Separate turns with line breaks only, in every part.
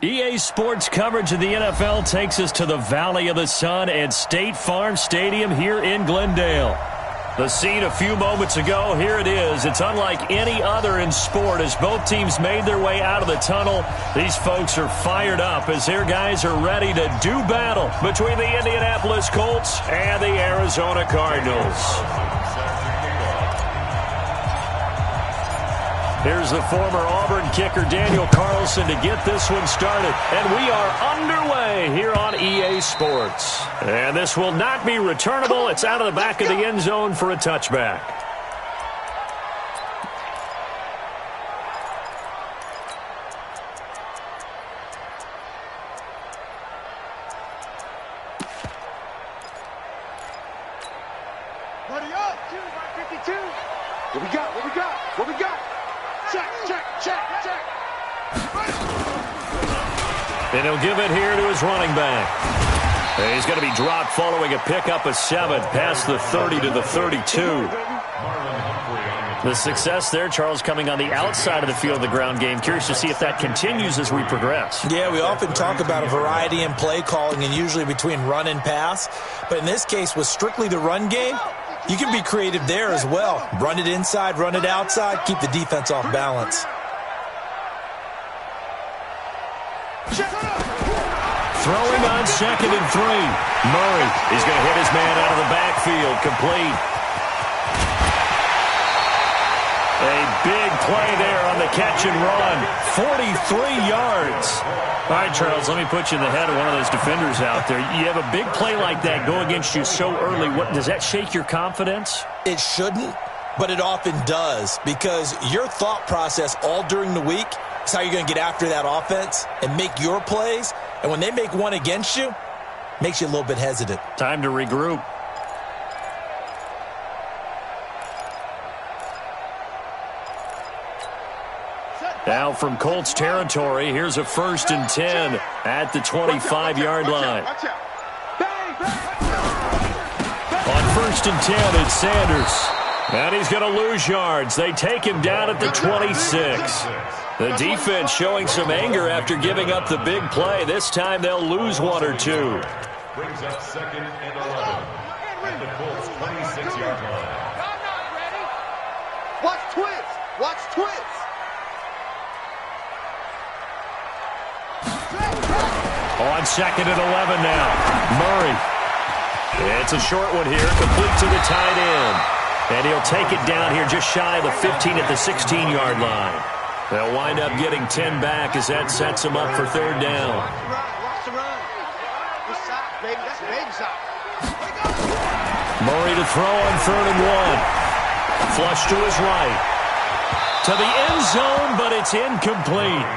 EA Sports coverage of the NFL takes us to the Valley of the Sun at State Farm Stadium here in Glendale. The scene a few moments ago, here it is. It's unlike any other in sport as both teams made their way out of the tunnel. These folks are fired up as their guys are ready to do battle between the Indianapolis Colts and the Arizona Cardinals. Here's the former Auburn kicker Daniel Carlson to get this one started. And we are underway here on EA Sports. And this will not be returnable. It's out of the back of the end zone for a touchback.
Buddy up! 52. What we got? What we got? What we got? Check.
And he'll give it here to his running back. And he's going to be dropped following a pickup of 7 past the 30 to the 32. The success there, Charles, coming on the outside of the field of the ground game. Curious to see if that continues as we progress.
Yeah, we often talk about a variety in play calling and usually between run and pass. But in this case, with strictly the run game, you can be creative there as well. Run it inside, run it outside, keep the defense off balance.
Throwing on 2nd and 3. Murray is going to hit his man out of the backfield. Complete. A big play there on the catch and run. 43 yards. All right, Charles, let me put you in the head of one of those defenders out there. You have a big play like that go against you so early. Does that shake your confidence?
It shouldn't, but it often does because your thought process all during the week is how you're going to get after that offense and make your plays. And when they make one against you, it makes you a little bit hesitant.
Time to regroup. Now from Colts territory, here's a 1st and 10 at the 25-yard line. On 1st and 10, it's Sanders. And he's going to lose yards. They take him down at the 26. The defense showing some anger after giving up the big play. This time they'll lose 1 or 2.
Brings up 2nd and 11 at the Colts 26-yard line.
Watch twist. Watch twist.
On 2nd and 11 now. Murray. It's a short one here, complete to the tight end. And he'll take it down here just shy of the 15 at the 16-yard line. They'll wind up getting 10 back as that sets them up for 3rd down.
Watch the run. This side, baby. That's the baby side.
Murray to throw on 3rd and 1. Flush to his right. To the end zone, but it's incomplete.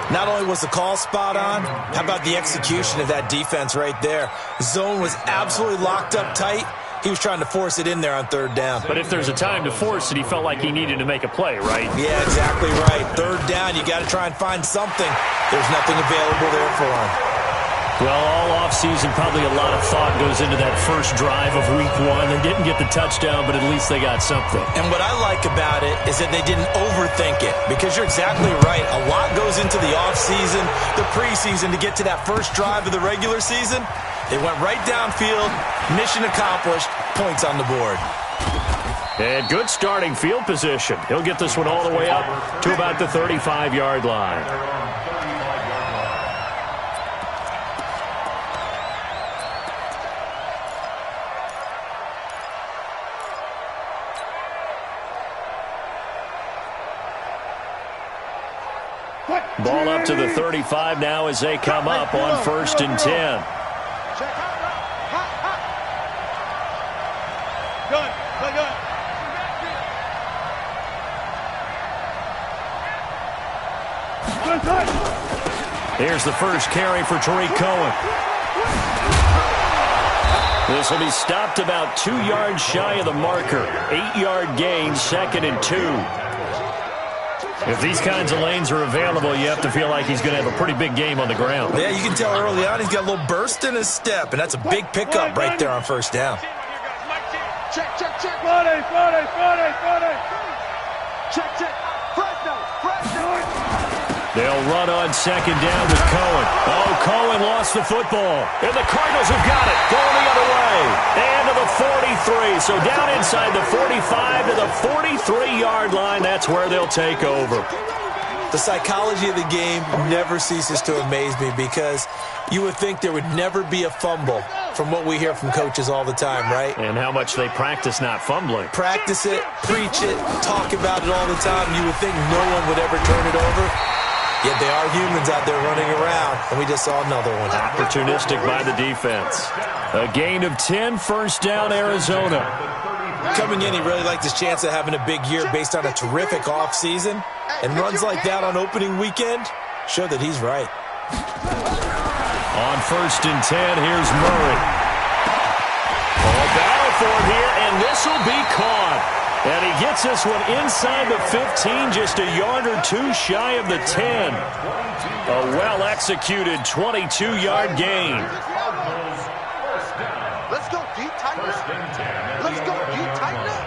Not only was the call spot on, how about the execution of that defense right there? Zone was absolutely locked up tight. He was trying to force it in there on 3rd down.
But if there's a time to force it, he felt like he needed to make a play, right?
Yeah, exactly right. 3rd down, you got to try and find something. There's nothing available there for him.
Well, all offseason, probably a lot of thought goes into that first drive of week 1. They didn't get the touchdown, but at least they got something.
And what I like about it is that they didn't overthink it, because you're exactly right. A lot goes into the offseason, the preseason to get to that first drive of the regular season. They went right downfield, mission accomplished, points on the board.
And good starting field position. He'll get this one all the way up to about the 35-yard line. Ball up to the 35 now as they come up on 1st and 10. Here's the first carry for Tariq Cohen. This will be stopped about 2 yards shy of the marker. 8-yard gain, 2nd and 2. If these kinds of lanes are available, you have to feel like he's going to have a pretty big game on the ground.
Yeah, you can tell early on he's got a little burst in his step, and that's a big pickup right there on 1st down.
Check. Friday. Check. Fresno.
They'll run on second down with Cohen. Oh, Cohen lost the football. And the Cardinals have got it. Going the other way. And to the 43. So down inside the 45 to the 43-yard line. That's where they'll take over.
The psychology of the game never ceases to amaze me because you would think there would never be a fumble from what we hear from coaches all the time, right?
And how much they practice not fumbling.
Practice it, preach it, talk about it all the time. You would think no one would ever turn it over. Yet they are humans out there running around, and we just saw another one.
Opportunistic by the defense. A gain of 10, first down, Arizona.
Coming in, he really liked his chance of having a big year based on a terrific offseason. And runs like that on opening weekend show that he's right.
On first and 10, here's Murray. Oh, battle for it here, and this will be caught. And he gets this one inside the 15, just a yard or two shy of the 10. A well-executed 22-yard gain.
Let's go deep, tighten up. Let's go deep, tighten up.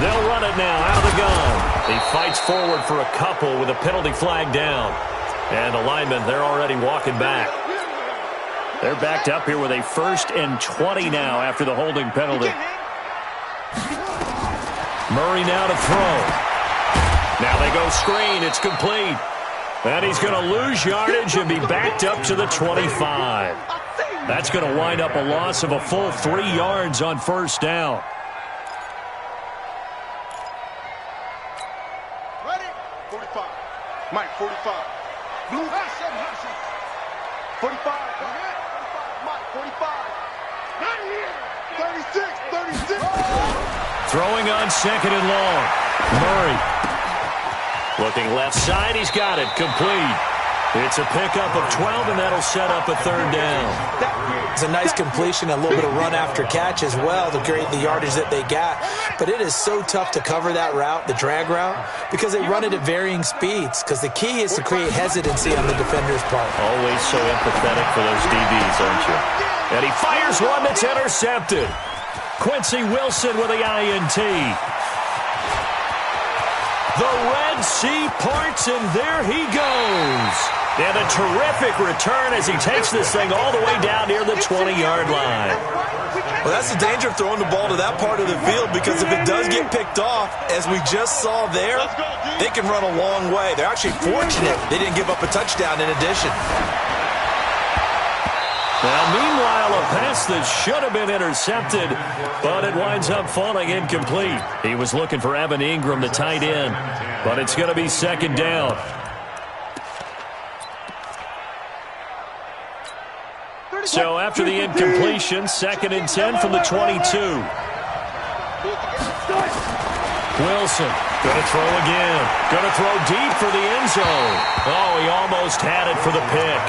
They'll run it now out of the gun. He fights forward for a couple with a penalty flag down. And the linemen, they're already walking back. They're backed up here with a first and 20 now after the holding penalty. Murray now to throw. Now they go screen. It's complete. And he's going to lose yardage and be backed up to the 25. That's going to wind up a loss of a full 3 yards on first down.
Ready? 45. Mike, 45. Blue. 45. 45. Mike, 45. 36. 36.
Throwing on second and long. Murray. Looking left side. He's got it. Complete. It's a pickup of 12, and that'll set up a third down.
It's a nice completion, a little bit of run after catch as well to create the yardage that they got. But it is so tough to cover that route, the drag route, because they run it at varying speeds. Because the key is to create hesitancy on the defender's part.
Always so empathetic for those DBs, aren't you? And he fires one that's intercepted. Quincy Wilson with the INT. The Red Sea parts, and there he goes. And a terrific return as he takes this thing all the way down near the 20-yard line.
Well, that's the danger of throwing the ball to that part of the field, because if it does get picked off, as we just saw there, they can run a long way. They're actually fortunate they didn't give up a touchdown in addition.
Now, meanwhile, a pass that should have been intercepted, but it winds up falling incomplete. He was looking for Evan Ingram, the tight end, but it's going to be second down. So after the incompletion, second and 10 from the 22. Wilson going to throw again. Going to throw deep for the end zone. Oh, he almost had it for the pick.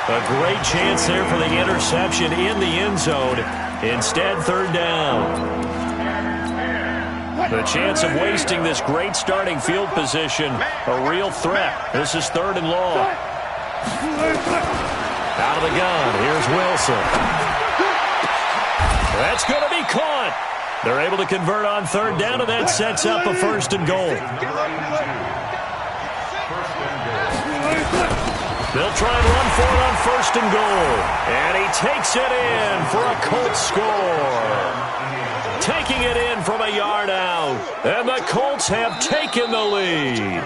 A great chance there for the interception in the end zone. Instead, third down. The chance of wasting this great starting field position, a real threat. This is third and long. Out of the gun, here's Wilson. That's going to be caught. They're able to convert on third down, and that sets up a first and goal. They'll try and run for it on first and goal. And he takes it in for a Colts score. Taking it in from a yard out. And the Colts have taken the lead.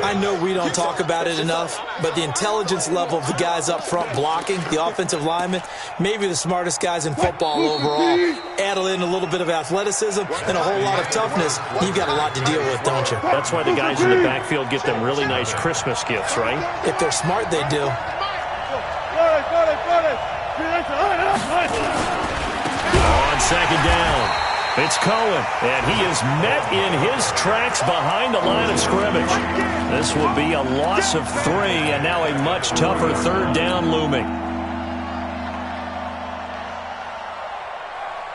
I know we don't talk about it enough, but the intelligence level of the guys up front blocking, the offensive linemen, maybe the smartest guys in football overall. Add in a little bit of athleticism and a whole lot of toughness, you've got a lot to deal with, don't you?
That's why the guys in the backfield get them really nice Christmas gifts, right?
If they're smart, they do.
On second down, it's Cohen, and he is met in his tracks behind the line of scrimmage. This will be a loss of 3, and now a much tougher third down looming.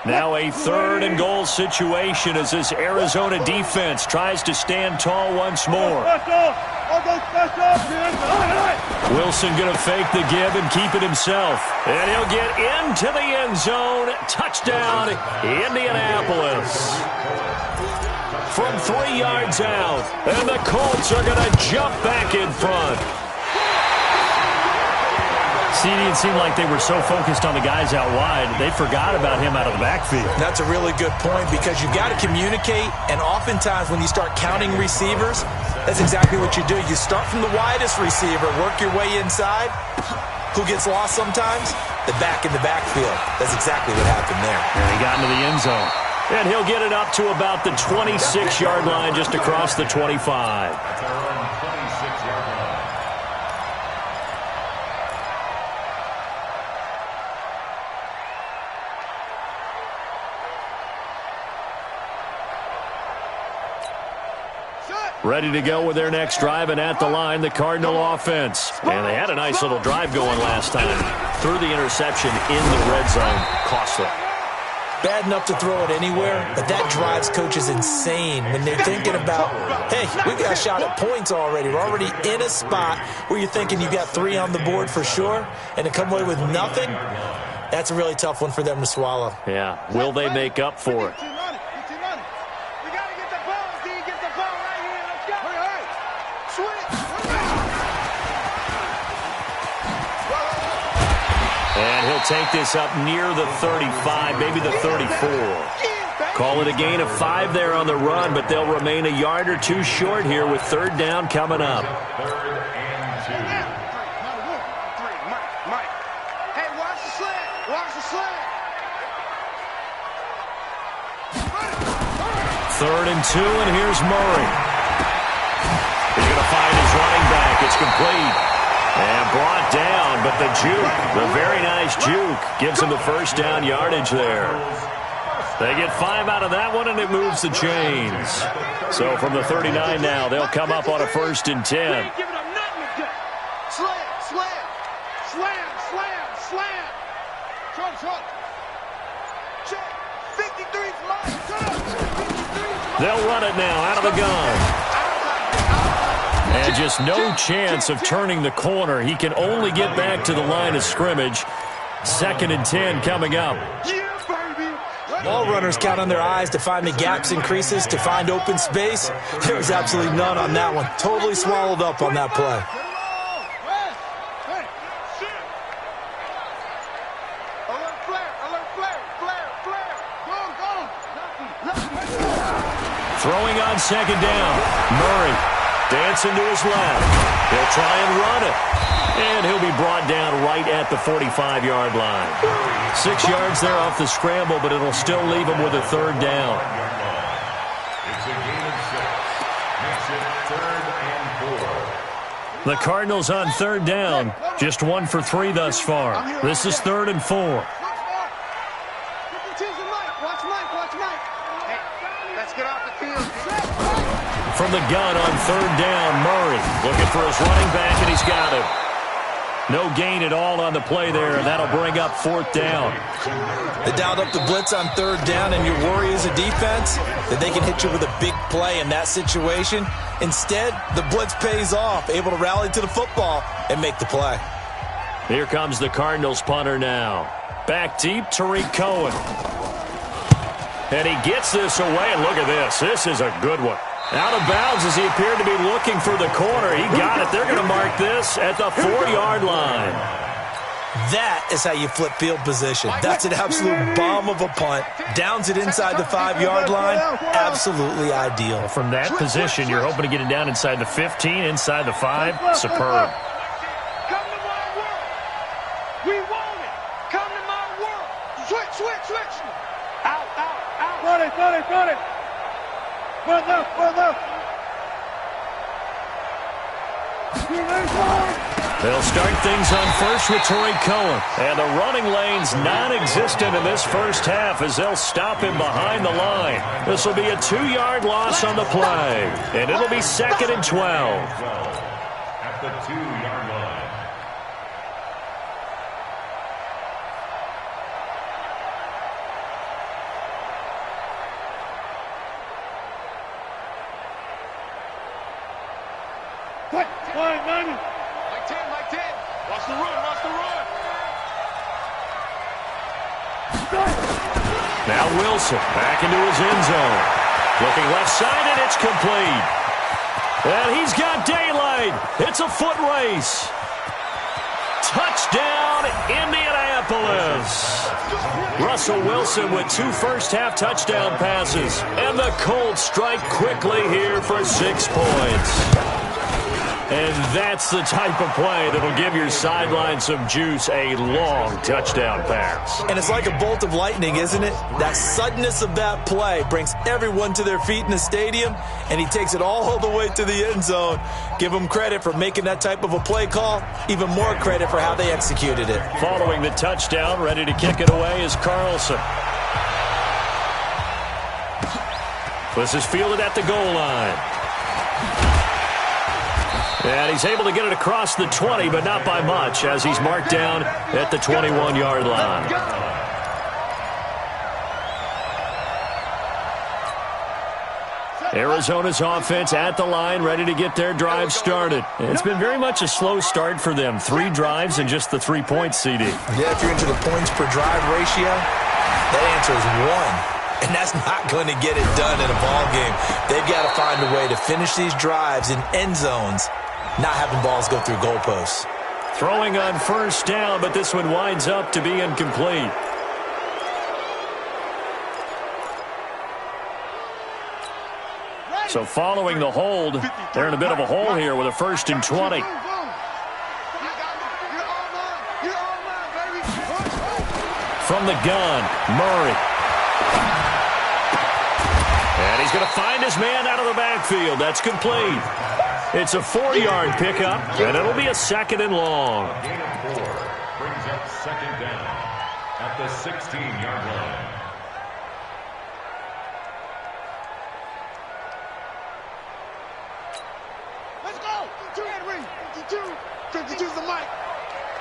Now a 3rd and goal situation as this Arizona defense tries to stand tall once more. Wilson going to fake the give and keep it himself. And he'll get into the end zone. Touchdown, Indianapolis. From 3 yards out. And the Colts are going to jump back in front. It seemed like they were so focused on the guys out wide, they forgot about him out of the backfield.
That's a really good point because you got to communicate, and oftentimes when you start counting receivers, that's exactly what you do. You start from the widest receiver, work your way inside. Who gets lost sometimes? The back in the backfield. That's exactly what happened there.
And he got into the end zone. And he'll get it up to about the 26-yard line, just across the 25. Ready to go with their next drive, and at the line, the Cardinal offense. And they had a nice little drive going last time. Threw the interception in the red zone. Costly.
Bad enough to throw it anywhere, but that drives coaches insane when they're thinking about, hey, we've got a shot at points already. We're already in a spot where you're thinking you got 3 on the board for sure, and to come away with nothing, that's a really tough one for them to swallow.
Yeah. Will they make up for it? And he'll take this up near the 35, maybe the 34. Call it a gain of 5 there on the run, but they'll remain a yard or 2 short here with 3rd down coming up.
3rd and 2.
Mike. Hey, watch the slant. Watch the slant.
3rd and 2, and here's Murray. He's going to find his running back. It's complete. And brought down, but the juke, the very nice juke, gives him the 1st down yardage there. They get 5 out of that one, and it moves the chains. So from the 39 now, they'll come up on a 1st and 10. They'll run it now out of the gun. And just no chance of turning the corner. He can only get back to the line of scrimmage. 2nd and 10 coming up.
All runners count on their eyes to find the gaps and creases, to find open space. There was absolutely none on that one. Totally swallowed up on that play.
Throwing on 2nd down. Murray dancing to his left. He'll try and run it. And he'll be brought down right at the 45-yard line. 6 yards there off the scramble, but it'll still leave him with a 3rd down.
It's a gain of 6. Makes it 3rd and 4.
The Cardinals on 3rd down. Just 1 for 3 thus far. This is 3rd and 4. From the gun on 3rd down, Murray looking for his running back, and he's got him. No gain at all on the play there, and that'll bring up 4th down.
They dialed up the blitz on 3rd down, and your worry as a defense that they can hit you with a big play in that situation. Instead, the blitz pays off, able to rally to the football and make the play.
Here comes the Cardinals punter now. Back deep, Tariq Cohen. And he gets this away, and look at this. This is a good one. Out of bounds as he appeared to be looking for the corner. He got it. They're going to mark this at the 4-yard line.
That is how you flip field position. That's an absolute bomb of a punt. Downs it inside the 5-yard line. Absolutely ideal.
From that position, you're hoping to get it down inside the 15, inside the 5. Superb.
Come to my world. We want it. Come to my world. Switch. Out. Got it. Well left.
They'll start things on first with Tariq Cohen. And the running lane's non-existent in this first half as they'll stop him behind the line. This will be a 2-yard loss on the play. And it'll be 2nd and 12.
At the 2-yard line.
What? Fine, man. Like 10, like 10. Watch the run, watch the run.
Now Wilson back into his end zone. Looking left side, and it's complete. And he's got daylight. It's a foot race. Touchdown, Indianapolis. Russell Wilson with 2 first-half touchdown passes. And the Colts strike quickly here for 6 points. And that's the type of play that'll give your sideline some juice, a long touchdown pass.
And it's like a bolt of lightning, isn't it? That suddenness of that play brings everyone to their feet in the stadium, and he takes it all the way to the end zone. Give him credit for making that type of a play call, even more credit for how they executed it.
Following the touchdown, ready to kick it away is Carlson. This is fielded at the goal line. And he's able to get it across the 20, but not by much, as he's marked down at the 21-yard line. Arizona's offense at the line, ready to get their drive started. It's been very much a slow start for them. 3 drives and just the 3 points, CD.
Yeah, if you're into the points per drive ratio, that answer is 1. And that's not going to get it done in a ball game. They've got to find a way to finish these drives in end zones, not having balls go through goalposts.
Throwing on first down, but this one winds up to be incomplete. So following the hold, they're in a bit of a hole here with a 1st and 20. From the gun, Murray. And he's going to find his man out of the backfield. That's complete. It's a 4-yard pickup, and it'll be a 2nd and long.
Gain of 4 brings up 2nd down at the 16-yard line.
Let's go. 2 Henry. 52. 52's the mic.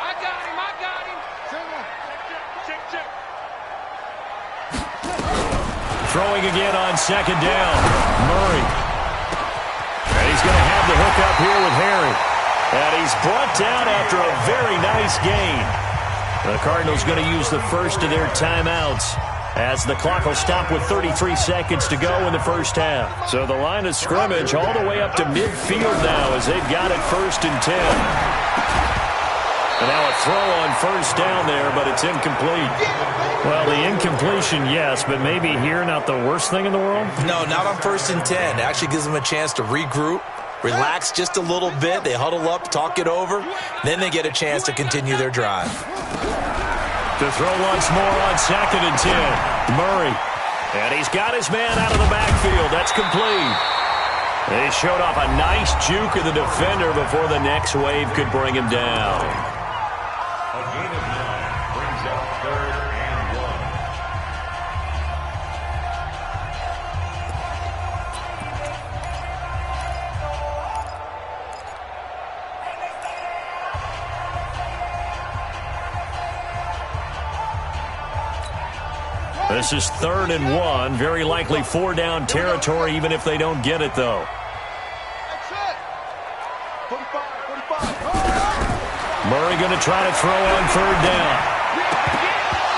I got him. I got him. Check, check.
Throwing again on 2nd down. Murray. And he's going to have the hook up here with Harry. And he's brought down after a very nice gain. The Cardinals going to use the first of their timeouts, as the clock will stop with 33 seconds to go in the first half. So the line of scrimmage all the way up to midfield now, as they've got it 1st and 10. And now a throw on first down there, but it's incomplete. Well, the incompletion, yes, but maybe here not the worst thing in the world?
No, not on 1st and 10. It actually gives them a chance to regroup, relax just a little bit. They huddle up, talk it over. Then they get a chance to continue their drive.
To throw once more on 2nd and 10. Murray. And he's got his man out of the backfield. That's complete. They showed off a nice juke of the defender before the next wave could bring him down.
A gain of 9 brings up 3rd and 1.
This is 3rd and 1. Very likely 4-down territory, even if they don't get it, though.
That's it. 45, 45.
Murray going to try to throw on 3rd down.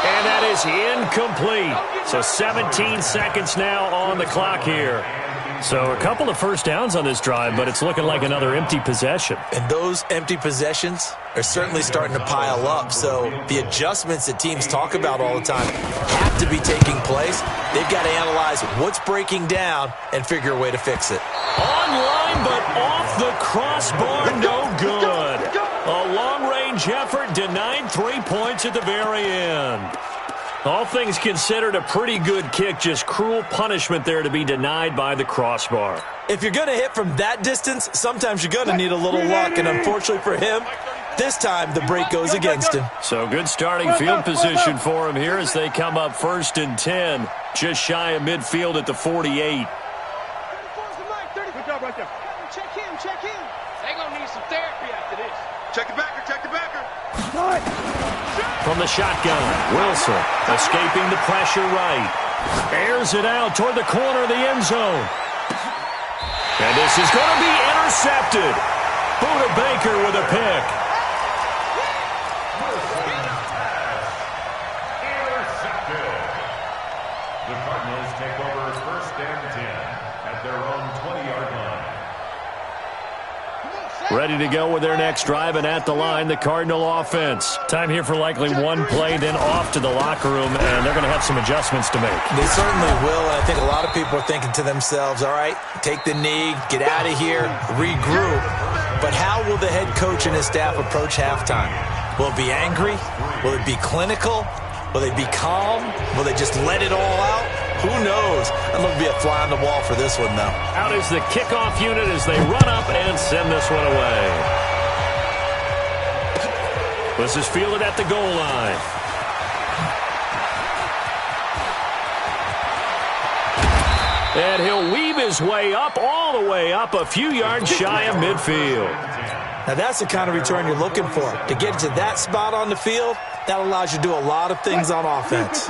And that is incomplete. So 17 seconds now on the clock here. So a couple of first downs on this drive, but it's looking like another empty possession.
And those empty possessions are certainly starting to pile up. So the adjustments that teams talk about all the time have to be taking place. They've got to analyze what's breaking down and figure a way to fix it.
Online, but off the crossbar, no good. A long-range effort denied 3 points at the very end. All things considered, a pretty good kick, just cruel punishment there to be denied by the crossbar.
If you're going to hit from that distance, sometimes you're going to need a little luck, and unfortunately for him, this time the break goes against him.
So good starting field position for him here as they come up 1st and 10, just shy of midfield at the 48.
Good job right there. Check him, check him. They're going to need some therapy after this. Check the backer, check the backer.
From the shotgun, Wilson escaping the pressure right. Airs it out toward the corner of the end zone. And this is going to be intercepted. Buda Baker with a pick.
Intercepted. The Cardinals take over 1st and 10 at their own 20-yard line.
Ready to go with their next drive, and at the line, the Cardinal offense. Time here for likely one play, then off to the locker room, and they're going to have some adjustments to make.
They certainly will, and I think a lot of people are thinking to themselves, all right, take the knee, get out of here, regroup. But how will the head coach and his staff approach halftime? Will it be angry? Will it be clinical? Will they be calm? Will they just let it all out? Who knows? I'd love to be a fly on the wall for this one, though.
Out is the kickoff unit as they run up and send this one away. This is fielded at the goal line. And he'll weave his way up, all the way up, a few yards shy of midfield.
Now, that's the kind of return you're looking for. To get to that spot on the field, that allows you to do a lot of things on offense.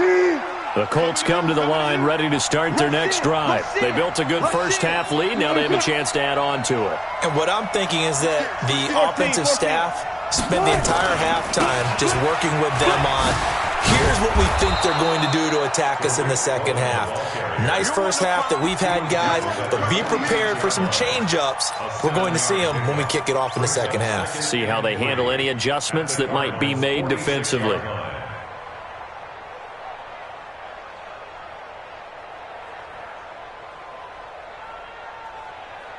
The Colts come to the line ready to start their next drive. They built a good first-half lead. Now they have a chance to add on to it.
And what I'm thinking is that the offensive staff spend the entire halftime just working with them on, here's what we think they're going to do to attack us in the second half. Nice first half that we've had, guys, but be prepared for some change-ups. We're going to see them when we kick it off in the second half.
See how they handle any adjustments that might be made defensively.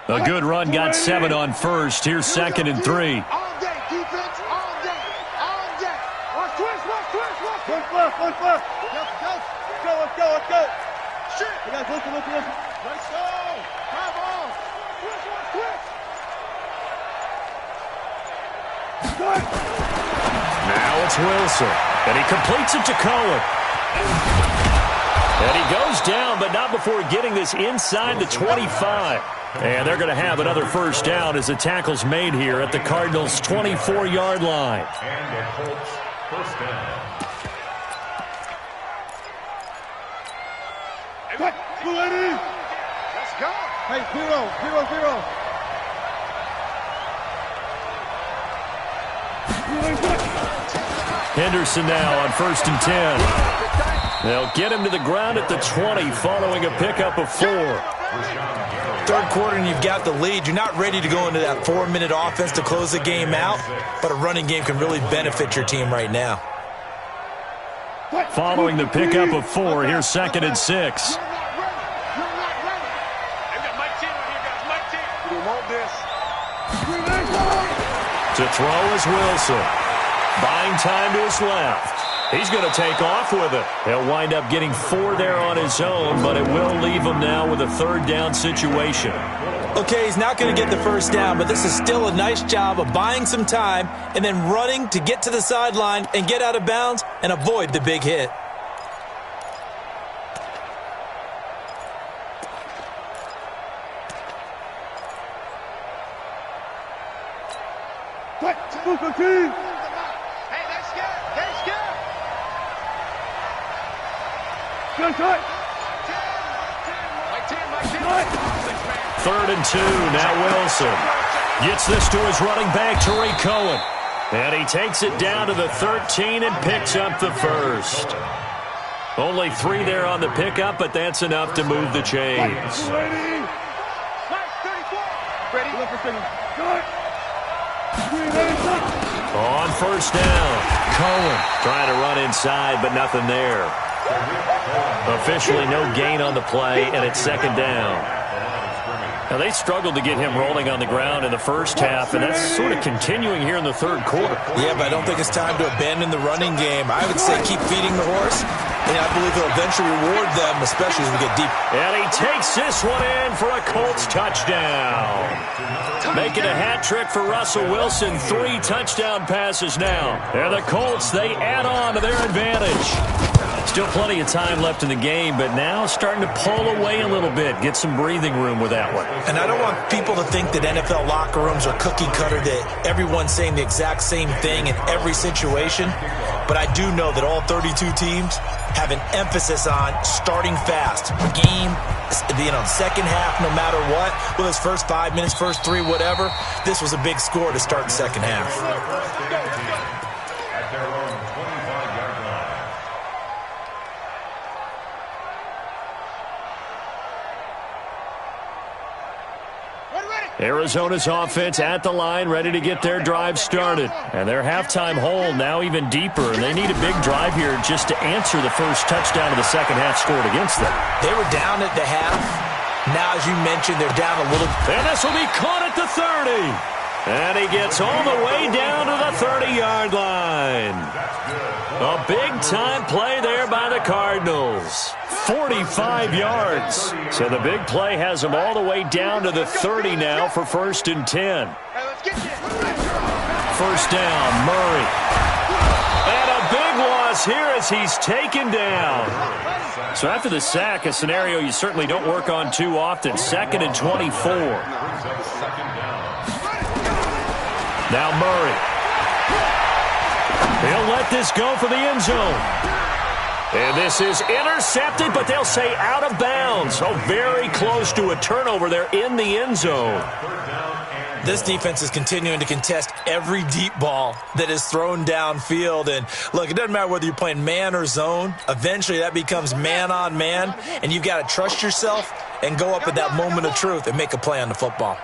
A good run, got 7 on first. Here's 2nd and 3.
All day, defense, all day, all day. Watch twist, watch twist, watch twist. Let's go. Shit. You guys, listen. Let's go. Come on. Twist, watch twist.
Now it's Wilson, and he completes it to Cohen. And he goes down, but not before getting this inside the 25. And they're going to have another first down as the tackle's made here at the Cardinals' 24-yard line.
And the Colts first down.
Let's go. Hey, 0.
Henderson now on 1st and 10. They'll get him to the ground at the 20 following a pickup of 4.
Third quarter and you've got the lead. You're not ready to go into that 4-minute offense to close the game out, but a running game can really benefit your team right now.
Following the pickup of 4, here's 2nd and 6. To throw is Wilson. Buying time to his left. He's going to take off with it. He'll wind up getting 4 there on his own, but it will leave him now with a 3rd down situation.
Okay, he's not going to get the first down, but this is still a nice job of buying some time and then running to get to the sideline and get out of bounds and avoid the big hit.
Third and 2, now Wilson. Gets this to his running back, Tariq Cohen. And he takes it down to the 13 and picks up the first. Only 3 there on the pickup, but that's enough to move the chains. On first down, Cohen trying to run inside, but nothing there. Officially no gain on the play, and it's 2nd down. Now, they struggled to get him rolling on the ground in the first half, and that's sort of continuing here in the third quarter.
Yeah, but I don't think it's time to abandon the running game. I would say keep feeding the horse, and I believe he'll eventually reward them, especially as we get deep.
And he takes this one in for a Colts touchdown. Making a hat trick for Russell Wilson. 3 touchdown passes now. And the Colts, they add on to their advantage. Still plenty of time left in the game, but now starting to pull away a little bit. Get some breathing room with that one.
And I don't want people to think that NFL locker rooms are cookie cutter, that everyone's saying the exact same thing in every situation. but I do know that all 32 teams have an emphasis on starting fast. Game, second half, no matter what, whether it's first 5 minutes, first 3, whatever, this was a big score to start the second half.
At their own 25-yard line.
Arizona's offense at the line, ready to get their drive started. And their halftime hole now even deeper. And they need a big drive here just to answer the first touchdown of the second half scored against them.
They were down at the half. Now, as you mentioned, they're down a little.
And this will be caught at the 30. And he gets all the way down to the 30-yard line. A big-time play there by the Cardinals. 45 yards. So the big play has them all the way down to the 30 now for 1st and 10. First down, Murray. And a big loss here as he's taken down. So after the sack, a scenario you certainly don't work on too often. 2nd and 24. Now Murray. He'll let this go for the end zone. And this is intercepted, but they'll say out of bounds. So very close to a turnover there in the end zone.
This defense is continuing to contest every deep ball that is thrown downfield. And look, it doesn't matter whether you're playing man or zone. Eventually that becomes man on man. And you've got to trust yourself and go up at that moment of truth and make a play on the football.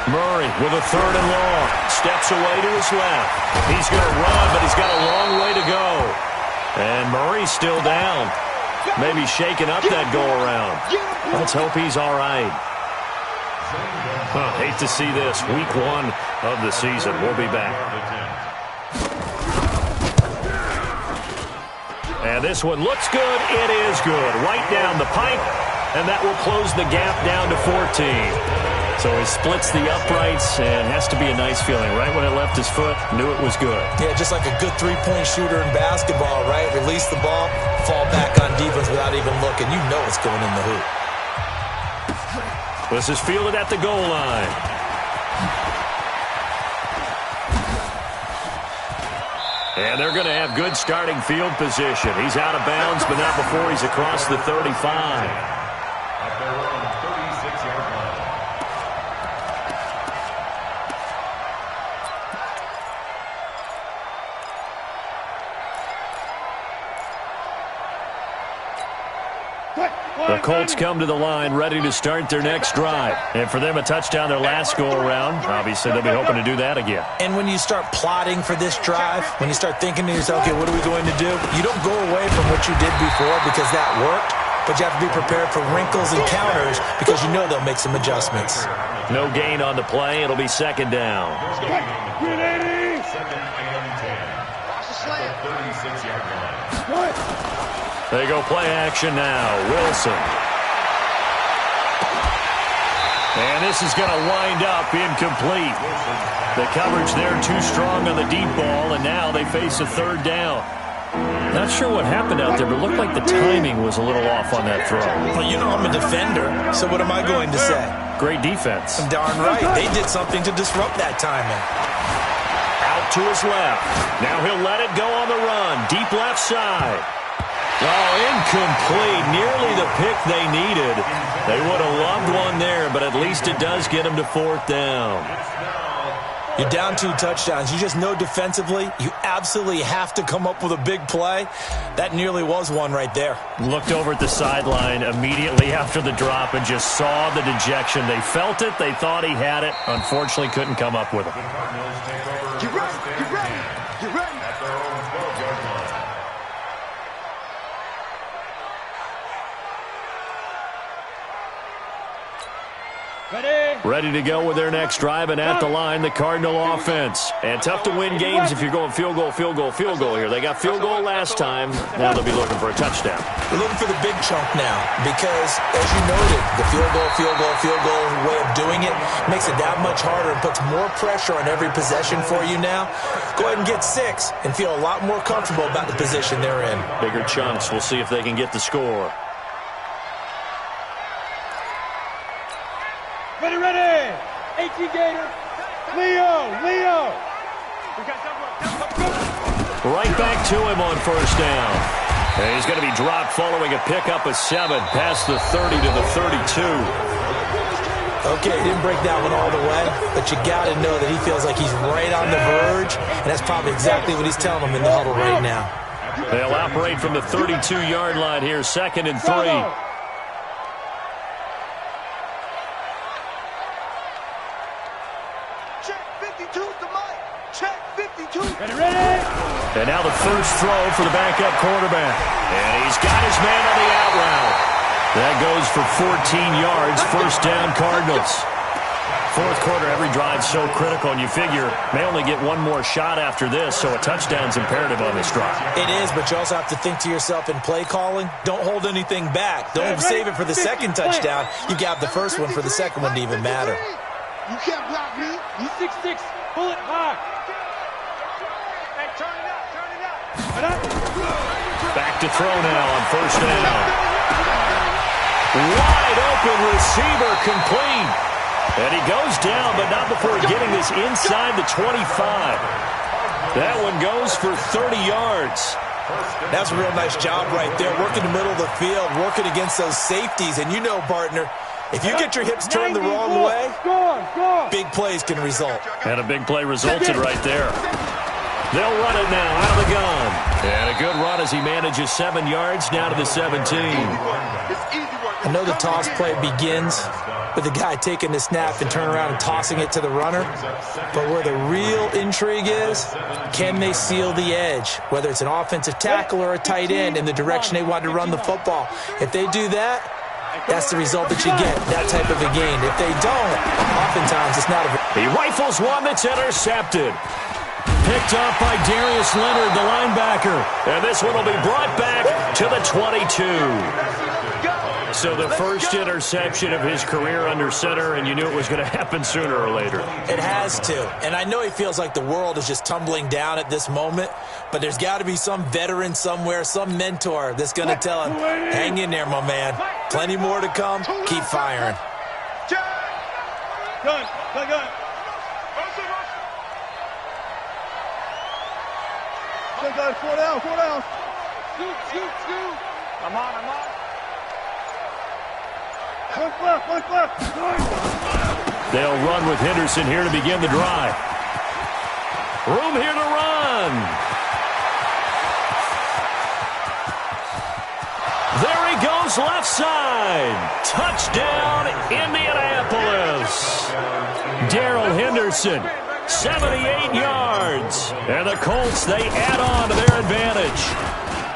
Murray with a 3rd and long. Steps away to his left. He's going to run, but he's got a long way to go. And Murray's still down. Maybe shaking up that go-around. Let's hope he's all right. Hate to see this. Week 1 of the season. We'll be back. And this one looks good. It is good. Right down the pipe. And that will close the gap down to 14. So he splits the uprights, and has to be a nice feeling. Right when it left his foot, knew it was good.
Yeah, just like a good three-point shooter in basketball, right? Release the ball, fall back on defense without even looking. You know it's going in the hoop.
This is fielded at the goal line. And they're going to have good starting field position. He's out of bounds, but not before he's across the 35.
At their own 36-yard line.
The Colts come to the line ready to start their next drive. And for them, a touchdown their last go-around. Obviously, they'll be hoping to do that again.
And when you start plotting for this drive, when you start thinking to yourself, okay, what are we going to do? You don't go away from what you did before because that worked, but you have to be prepared for wrinkles and counters because you know they'll make some adjustments.
No gain on the play. It'll be 2nd down.
2nd and 10. At the 36-yard line.
They go play action now. Wilson. And this is going to wind up incomplete. The coverage there too strong on the deep ball, and now they face a 3rd down. Not sure what happened out there, but it looked like the timing was a little off on that throw.
Well, you know I'm a defender, so what am I going to say?
Great defense.
Darn right. They did something to disrupt that timing.
Out to his left. Now he'll let it go on the run. Deep left side. Oh, incomplete. Nearly the pick they needed. They would have loved one there, but at least it does get them to 4th down.
You're down 2 touchdowns. You just know defensively you absolutely have to come up with a big play. That nearly was one right there.
Looked over at the sideline immediately after the drop and just saw the dejection. They felt it. They thought he had it. Unfortunately, couldn't come up with it.
The Cardinals take over. Get ready. At their own 12-yard line.
Ready to go with their next drive, and at the line, the Cardinal offense. And tough to win games if you're going field goal here. They got field goal last time. Now they'll be looking for a touchdown.
They're looking for the big chunk now because, as you noted, the field goal way of doing it makes it that much harder and puts more pressure on every possession for you now. Go ahead and get 6 and feel a lot more comfortable about the position they're in.
Bigger chunks. We'll see if they can get the score.
Ready. 18 Gator. Leo.
Right back to him on first down. And he's going to be dropped following a pickup of 7 past the 30 to the 32.
Okay, he didn't break that one all the way, but you got to know that he feels like he's right on the verge, and that's probably exactly what he's telling him in the huddle right now.
They'll operate from the 32-yard line here, 2nd and 3.
Check 52's the mic. Check 52.
Ready. And now the first throw for the backup quarterback. And he's got his man on the out route. That goes for 14 yards, first down Cardinals. Fourth quarter, every drive so critical, and you figure may only get one more shot after this, so a touchdown's imperative on this drive.
It is, but you also have to think to yourself in play calling, don't hold anything back. Don't save it for the second touchdown. You got the first one for the second one to even matter.
You can't block me.
You 6'6", pull it high.
Hey, turn it up.
Back to throw now on first down. Wide open receiver complete. And he goes down, but not before getting this inside the 25. That one goes for 30 yards.
That's a real nice job right there, working the middle of the field, working against those safeties. And you know, partner, if you get your hips turned the wrong way, big plays can result.
And a big play resulted right there. They'll run it now out of the gun. And a good run as he manages 7 yards down to the 17.
I know the toss play begins with the guy taking the snap and turning around and tossing it to the runner. But where the real intrigue is, can they seal the edge? Whether it's an offensive tackle or a tight end in the direction they want to run the football. If they do that, that's the result that you get, that type of a gain. If they don't, oftentimes it's not a...
He rifles one that's intercepted. Picked up by Darius Leonard, the linebacker. And this one will be brought back to the 22. So the first interception of his career under center, and you knew it was going to happen sooner or later.
It has to. And I know he feels like the world is just tumbling down at this moment, but there's got to be some veteran somewhere, some mentor that's going to tell him, hang in there, my man. Plenty more to come. Keep firing.
Gun. Four down. Scoot. I'm on. One left.
They'll run with Henderson here to begin the drive. Room here to run. There he goes, left side. Touchdown, Indianapolis. Darrell Henderson, 78 yards. And the Colts, they add on to their advantage.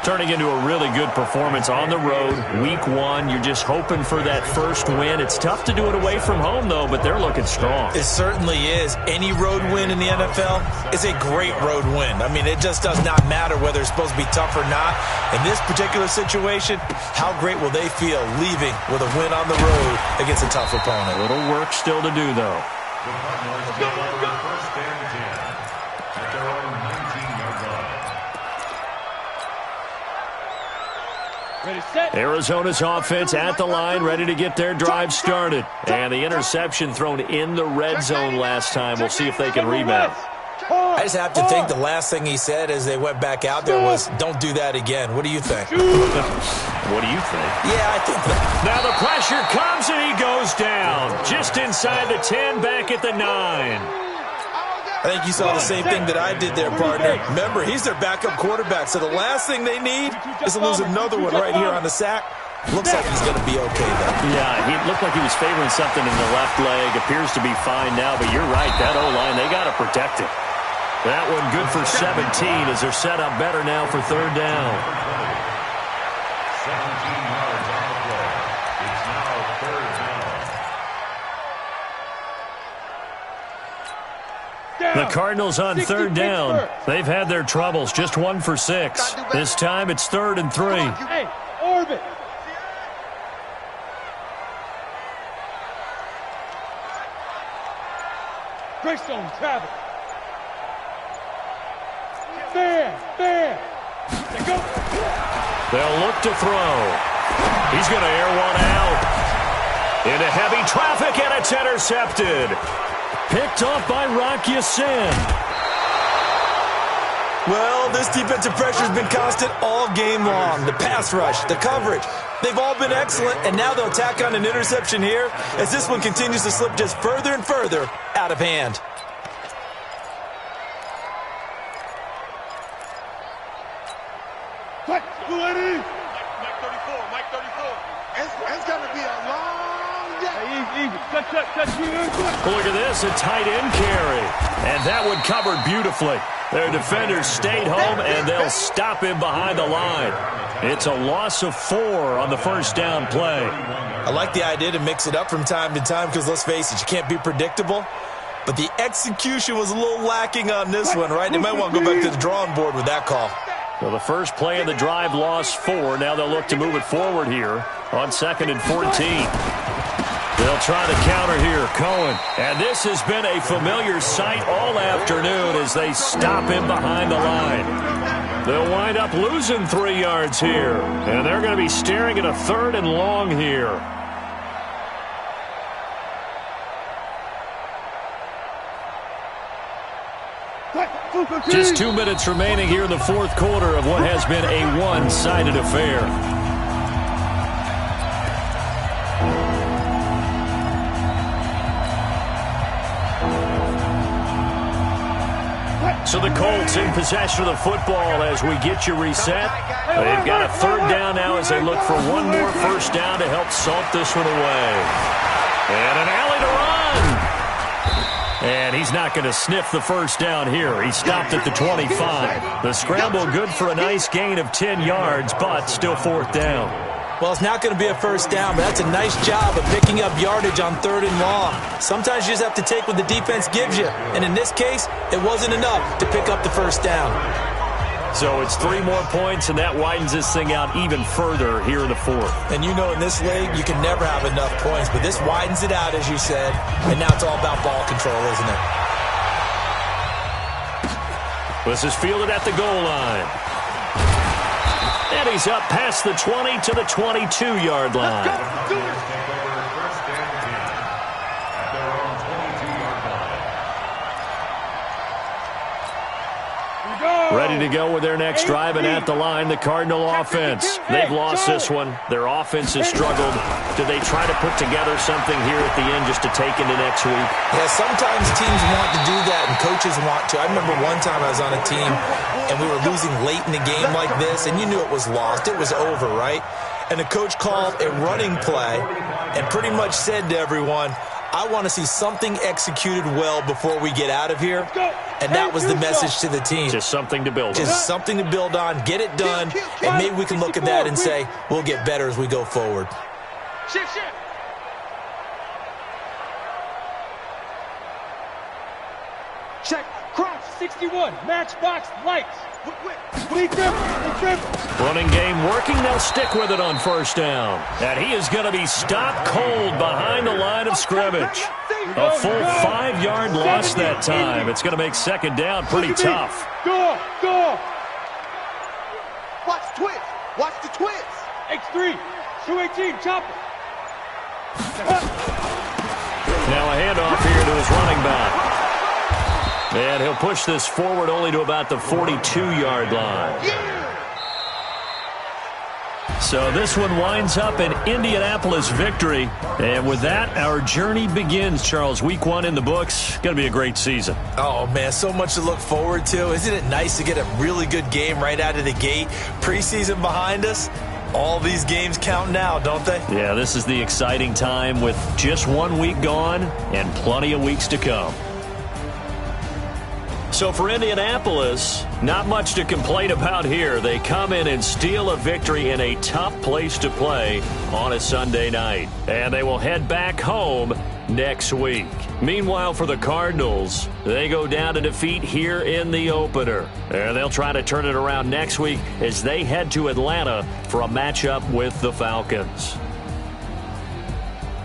Turning into a really good performance on the road. Week 1, you're just hoping for that first win. It's tough to do it away from home, though, but they're looking strong.
It certainly is. Any road win in the NFL is a great road win. I mean, it just does not matter whether it's supposed to be tough or not. In this particular situation, how great will they feel leaving with a win on the road against a tough opponent?
A little work still to do, though.
The Cardinals take over first and 10 at their own 19-yard line.
Ready, set.
Arizona's offense at the line, ready to get their drive started. And the interception thrown in the red zone last time. We'll see if they can rebound.
I just have to think the last thing he said as they went back out there was, don't do that again. What do you think?
What do you think?
Yeah, I think that.
Now the pressure comes and he goes down. Just inside the 10, back at the 9.
I think you saw the same thing that I did there, partner. Remember, he's their backup quarterback, so the last thing they need is to lose another one right here on the sack. Looks like he's going to be okay, though.
Yeah, he looked like he was favoring something in the left leg. Appears to be fine now, but you're right. That O-line, they got to protect it. That one good for 17 as they're set up better now for third down.
17 yards on the play. It's now third down.
The Cardinals on third down. They've had their troubles. Just 1 for 6. This time it's 3rd and 3.
Hey, orbit. Greystone, travel. Fair. Go.
They'll look to throw. He's going to air one out. Into heavy traffic, and it's intercepted. Picked off by Rock Ya-Sin.
Well, this defensive pressure has been constant all game long. The pass rush, the coverage, they've all been excellent, and now they'll tack on an interception here as this one continues to slip just further and further out of hand.
Mike 34. It's going to be a long day.
Easy. Touch.
Look at this, a tight end carry. And that one covered beautifully. Their defenders stayed home, and they'll stop him behind the line. It's a loss of 4 on the first down play.
I like the idea to mix it up from time to time because, let's face it, you can't be predictable. But the execution was a little lacking on this one, right? They might want to go back to the drawing board with that call.
So the first play of the drive lost 4. Now they'll look to move it forward here on 2nd and 14. They'll try to counter here, Cohen. And this has been a familiar sight all afternoon as they stop him behind the line. They'll wind up losing 3 yards here. And they're going to be staring at a 3rd and long here. Just 2 minutes remaining here in the 4th quarter of what has been a one-sided affair. So the Colts in possession of the football as we get you reset. They've got a 3rd down now as they look for one more first down to help salt this one away. And an alley to run. And he's not going to sniff the first down here. He stopped at the 25. The scramble good for a nice gain of 10 yards, but still 4th down.
Well, it's not going to be a first down, but that's a nice job of picking up yardage on 3rd and long. Sometimes you just have to take what the defense gives you. And in this case, it wasn't enough to pick up the first down.
So it's 3 more points, and that widens this thing out even further here in the 4th.
And you know in this league, you can never have enough points, but this widens it out, as you said. And now it's all about ball control, isn't it?
This is fielded at the goal line. And he's up past the 20 to the 22-yard line. Ready to go with their next drive, and at the line, the Cardinal offense. They've lost this one. Their offense has struggled. Do they try to put together something here at the end just to take into next week?
Yeah, sometimes teams want to do that, and coaches want to. I remember one time I was on a team, and we were losing late in the game like this, and you knew it was lost. It was over, right? And the coach called a running play and pretty much said to everyone, I want to see something executed well before we get out of here. And that was the message to the team.
Just something to build on.
Just something to build on, get it done, and maybe we can look at that and say, we'll get better as we go forward.
Shift. Check. Cross.
61. Matchbox lights.
Running game working. They'll stick with it on first down. And he is going to be stopped cold behind the line of scrimmage. A full 5-yard loss that time. It's going to make 2nd down pretty tough.
Go.
Watch the twist. Watch the twist.
X3. 218. Chopper.
Now a handoff here to his running back. And he'll push this forward only to about the 42-yard line. So this one winds up an Indianapolis victory. And with that, our journey begins, Charles. Week 1 in the books. Going to be a great season.
Oh, man, so much to look forward to. Isn't it nice to get a really good game right out of the gate? Preseason behind us. All these games count now, don't they?
Yeah, this is the exciting time with just 1 week gone and plenty of weeks to come. So for Indianapolis, not much to complain about here. They come in and steal a victory in a tough place to play on a Sunday night. And they will head back home next week. Meanwhile, for the Cardinals, they go down to defeat here in the opener. And they'll try to turn it around next week as they head to Atlanta for a matchup with the Falcons.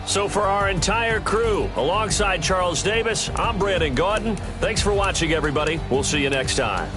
So for our entire crew, alongside Charles Davis, I'm Brandon Gaudin. Thanks for watching, everybody. We'll see you next time.